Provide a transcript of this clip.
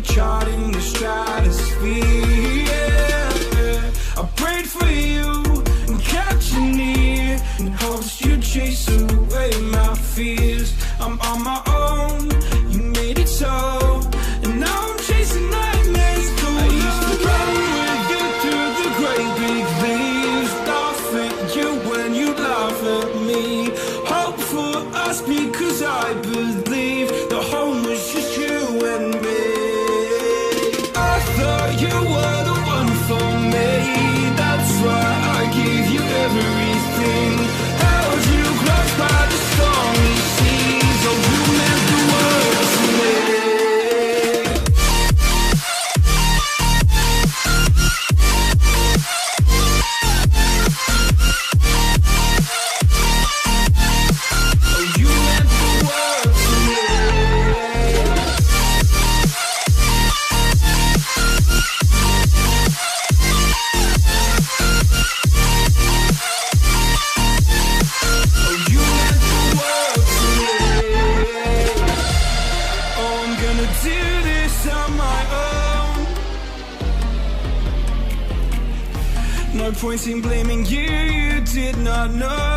charting the stratosphere. Yeah. I prayed for you and kept you near in hopes you'd chase away my fears. I'm on my own, you made it so, and now I'm chasing nightmares. I used to run with you through the great big leaves, laugh at you when you laugh at me. Hope for us because I believe the home was just you and me. I thought you were the one for me, that's why I gave you everything. Held you close by the stormy seas. Oh, you meant the world to me. Oh, you meant the world to me. Oh, you meant the world to me. Oh, I'm gonna do this on my own. No point in blaming you, you did not know.